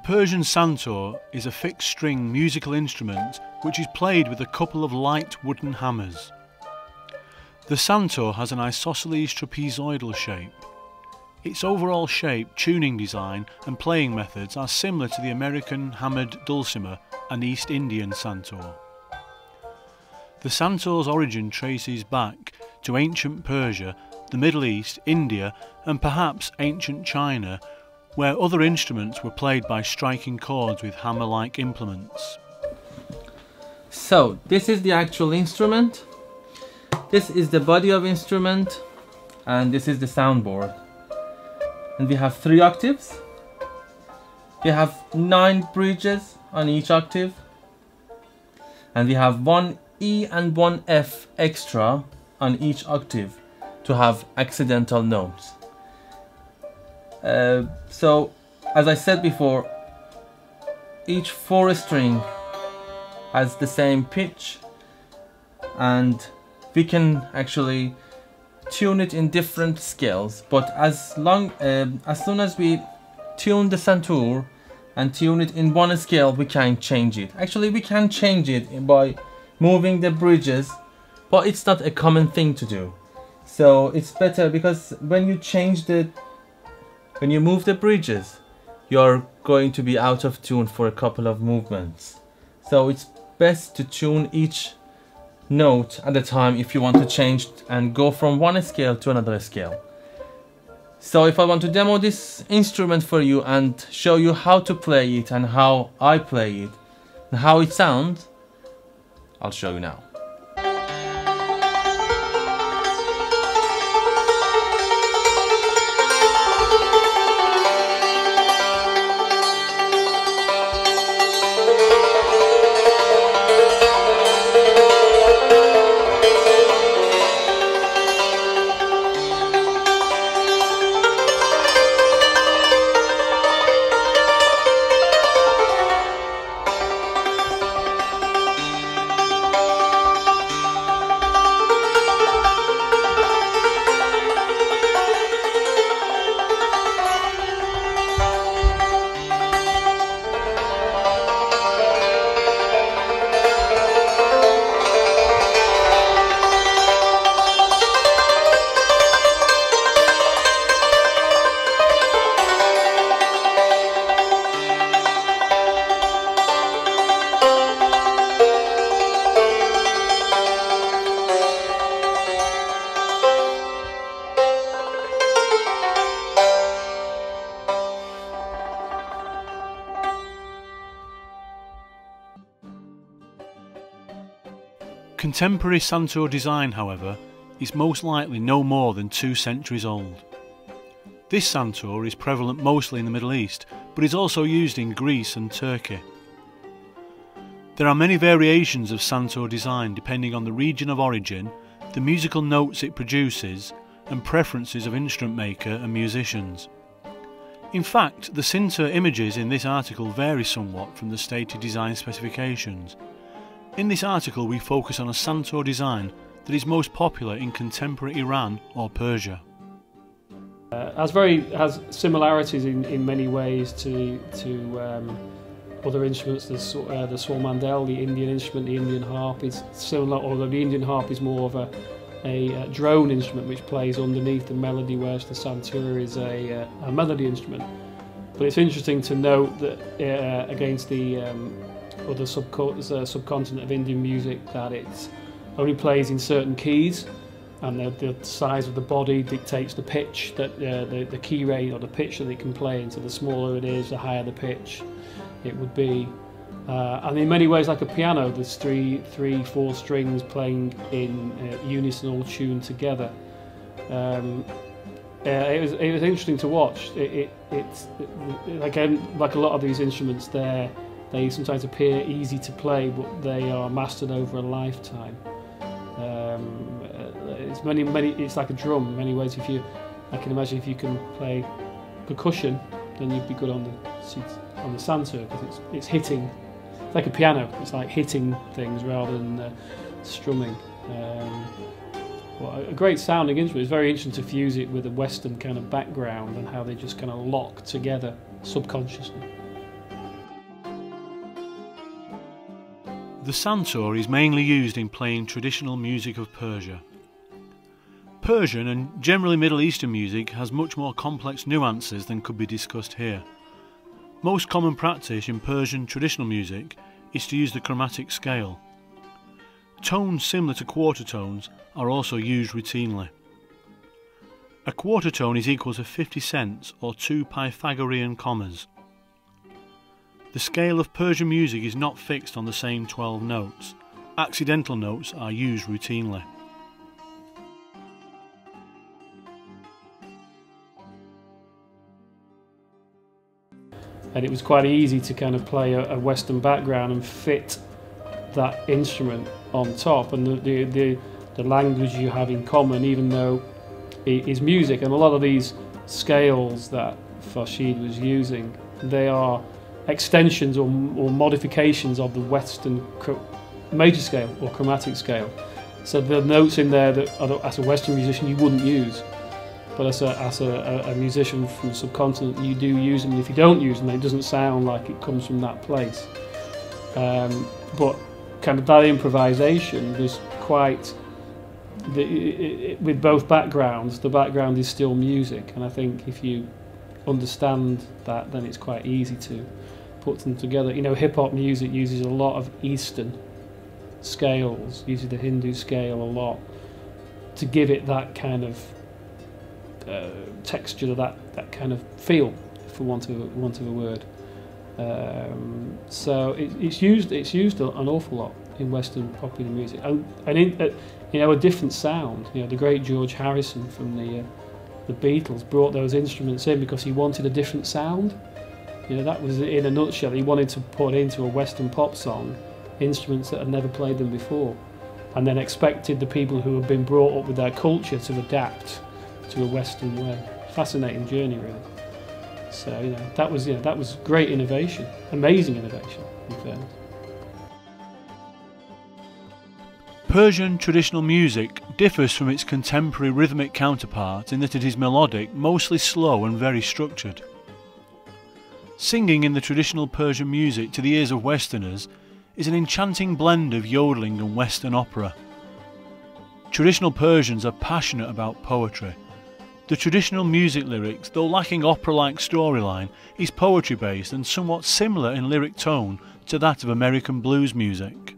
Persian santour is a fixed string musical instrument which is played with a couple of light wooden hammers. The santour has an isosceles trapezoidal shape. Its overall shape, tuning design and playing methods are similar to the American hammered dulcimer and East Indian santour. The santour's origin traces back to ancient Persia, the Middle East, India and perhaps ancient China, where other instruments were played by striking chords with hammer-like implements. So this is the actual instrument, this is the body of instrument, and this is the soundboard. And we have 3 octaves, we have 9 bridges on each octave, and we have 1 E and 1 F extra on each octave to have accidental notes. So as I said before, each 4 string has the same pitch, and we can actually tune it in different scales, but as soon as we tune the santour and tune it in one scale, we can change it. Actually, we can change it by moving the bridges, but it's not a common thing to do. So it's better, because when you move the bridges, you're going to be out of tune for a couple of movements. So it's best to tune each note at a time if you want to change and go from one scale to another scale. So if I want to demo this instrument for you and show you how to play it and how I play it and how it sounds, I'll show you now. Contemporary santour design, however, is most likely no more than 2 centuries old. This santour is prevalent mostly in the Middle East, but is also used in Greece and Turkey. There are many variations of santour design depending on the region of origin, the musical notes it produces, and preferences of instrument maker and musicians. In fact, the santour images in this article vary somewhat from the stated design specifications. In this article we focus on a santour design that is most popular in contemporary Iran or Persia. Has similarities in many ways to other instruments. The swan mandel, the Indian instrument, the Indian harp is similar, although the Indian harp is more of a drone instrument which plays underneath the melody, whereas the santour is a melody instrument. But it's interesting to note that against the other subcontinent of Indian music, that it only plays in certain keys, and the size of the body dictates the pitch that the key range or the pitch that it can play in. So the smaller it is, the higher the pitch it would be. And in many ways, like a piano, there's 4 strings playing in unison, all tuned together. It was interesting to watch. It's again, like a lot of these instruments, they sometimes appear easy to play, but they are mastered over a lifetime. It's like a drum in many ways. I can imagine if you can play percussion, then you'd be good on the santour, because it's hitting. It's like a piano. It's like hitting things rather than strumming. Well, a great sounding instrument. It's very interesting to fuse it with a Western kind of background and how they just kind of lock together subconsciously. The Santour is mainly used in playing traditional music of Persia. Persian and generally Middle Eastern music has much more complex nuances than could be discussed here. Most common practice in Persian traditional music is to use the chromatic scale. Tones similar to quarter tones are also used routinely. A quarter tone is equal to 50 cents or 2 Pythagorean commas. The scale of Persian music is not fixed on the same 12 notes. Accidental notes are used routinely. And it was quite easy to kind of play a Western background and fit that instrument on top, and the language you have in common, even though it is music. And a lot of these scales that Farshid was using, they are extensions or modifications of the Western major scale or chromatic scale. So the notes in there that as a Western musician you wouldn't use, but as a musician from the subcontinent you do use them. And if you don't use them, it doesn't sound like it comes from that place. But kind of that improvisation was quite. With both backgrounds, the background is still music, and I think if you understand that, then it's quite easy to put them together. You know, hip-hop music uses a lot of Eastern scales, uses the Hindu scale a lot to give it that kind of texture, that kind of feel, for want of a word. So it's used an awful lot in Western popular music, and in, you know, a different sound. You know, the great George Harrison from the Beatles brought those instruments in because he wanted a different sound. You know, that was in a nutshell. He wanted to put into a Western pop song instruments that had never played them before, and then expected the people who had been brought up with their culture to adapt to a Western way. Fascinating journey, really. So, you know, that was great innovation, amazing innovation, in fairness. Persian traditional music differs from its contemporary rhythmic counterpart in that it is melodic, mostly slow and very structured. Singing in the traditional Persian music to the ears of Westerners is an enchanting blend of yodeling and Western opera. Traditional Persians are passionate about poetry. The traditional music lyrics, though lacking opera-like storyline, is poetry-based and somewhat similar in lyric tone to that of American blues music.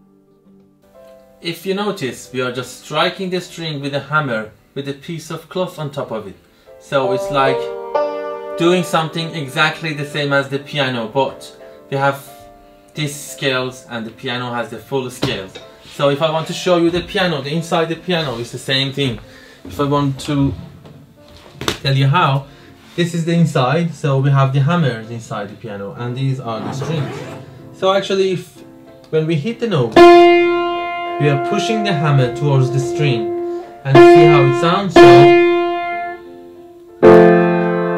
If you notice, we are just striking the string with a hammer with a piece of cloth on top of it. So it's like doing something exactly the same as the piano, but we have these scales and the piano has the full scales. So if I want to show you the piano, the inside the piano is the same thing. If I want to tell you how, this is the inside, so we have the hammers inside the piano and these are the strings. So actually when we hit the note, we are pushing the hammer towards the string and see how it sounds.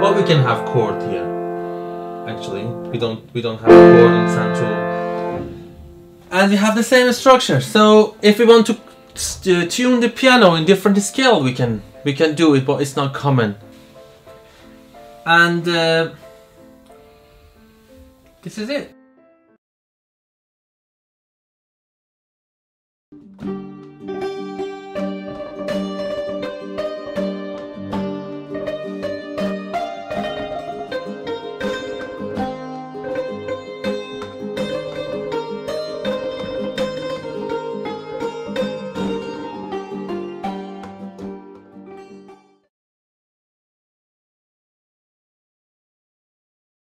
But we can have chord here. Actually, we don't have a chord on Santour. And we have the same structure. So if we want to tune the piano in different scale, we can do it, but it's not common. And this is it.